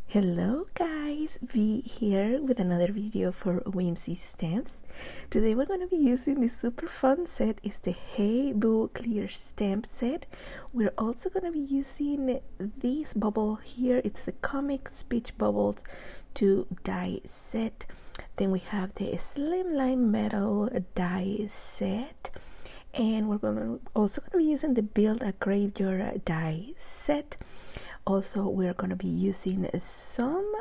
Hello guys, V here with another video for Whimsy stamps. Today we're going to be using this super fun set. It's the Hey Boo Clear Stamp set. We're also going to be using this bubble here. It's the Comic Speech Bubbles to die set. Then we have the Slimline Metal die set. And we're also going to be using the Build a Graveyard die set. Also, we're going to be using some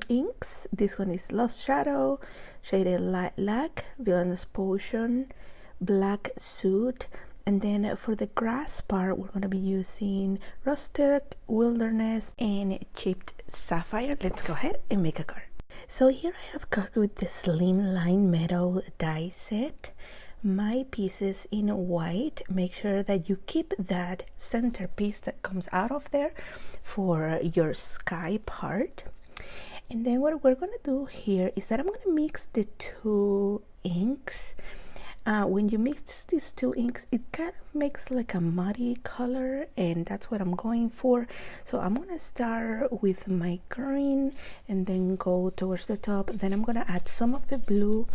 inks. This one is Lost Shadow, Shaded Lilac, Villainous Potion, Black Suit, and then for the grass part, we're going to be using Rustic, Wilderness, and Chipped Sapphire. Let's go ahead and make a card. So here I have card with the Slimline Metal die set. My pieces in white. Make sure that you keep that center piece that comes out of there for your sky part. And then what we're going to do here is that I'm going to mix the two inks. When you mix these two inks, it kind of makes like a muddy color, and that's what I'm going for. So I'm going to start with my green and then go towards the top. Then I'm going to add some of the blue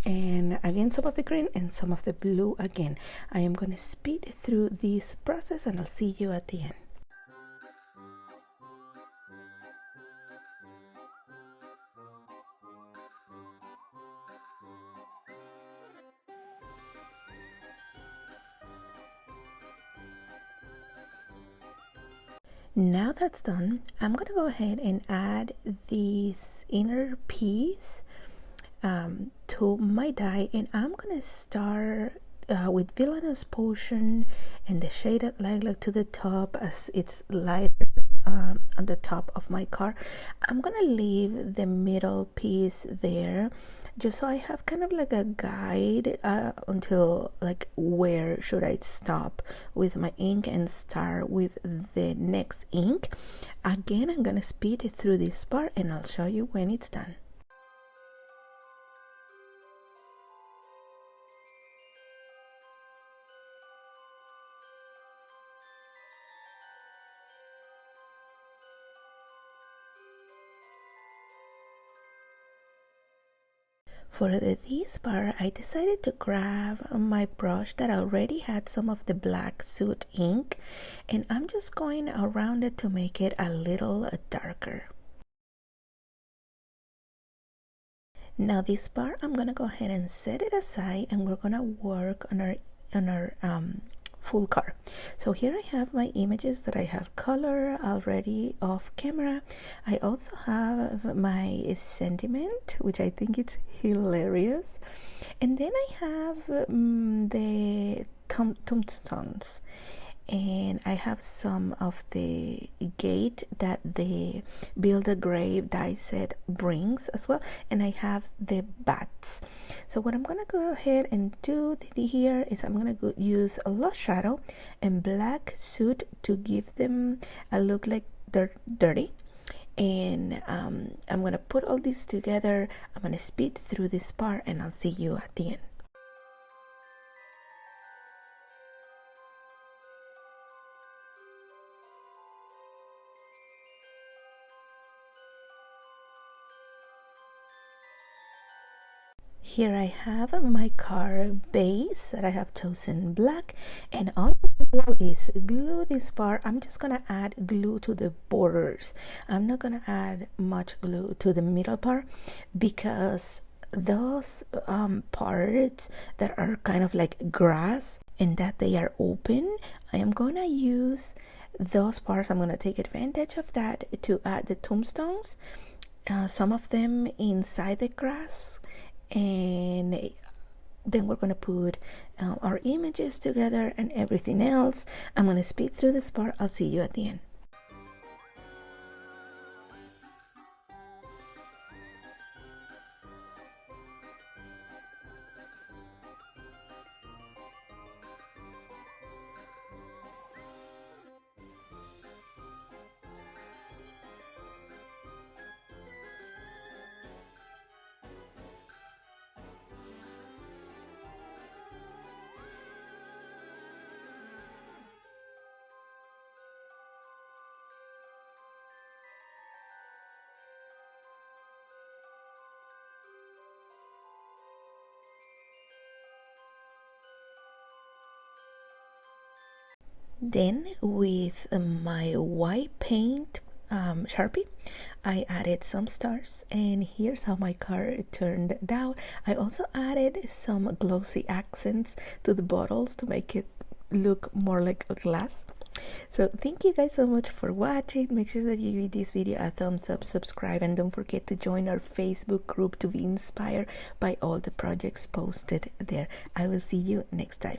and again some of the green and some of the blue again. I am going to speed through this process and I'll see you at the end. Now that's done, I'm gonna go ahead and add this inner piece to my die, and I'm gonna start with Villainous Potion and the Shaded Lilac to the top as it's lighter on the top of my card. I'm gonna leave the middle piece there just so I have kind of like a guide until like where should I stop with my ink and start with the next ink. Again, I'm gonna speed it through this part and I'll show you when it's done. For this part, I decided to grab my brush that already had some of the Black Suit ink, and I'm just going around it to make it a little darker. Now this part, I'm gonna go ahead and set it aside, and we're gonna work on our full card. So here I have my images that I have color already off camera. I also have my sentiment, which I think it's hilarious, and then I have the tombstones, and I have some of the gate that the Build a Grave die set brings as well, and I have the bats. So what I'm gonna go ahead and do here is I'm gonna use a Lost Shadow and Black Suit to give them a look like they're dirty. And I'm gonna put all this together. I'm gonna speed through this part and I'll see you at the end. Here I have my card base that I have chosen black, and all I'm gonna do is glue this part. I'm just gonna add glue to the borders. I'm not gonna add much glue to the middle part because those parts that are kind of like grass and that they are open, I am gonna use those parts. I'm gonna take advantage of that to add the tombstones, some of them inside the grass, and then we're going to put our images together and everything else. I'm going to speed through this part. I'll see you at the end. Then with my white paint Sharpie, I added some stars, and here's how my car turned out. I also added some glossy accents to the bottles to make it look more like a glass. So thank you guys so much for watching. Make sure that you give this video a thumbs up, subscribe, and don't forget to join our Facebook group to be inspired by all the projects posted there. I will see you next time.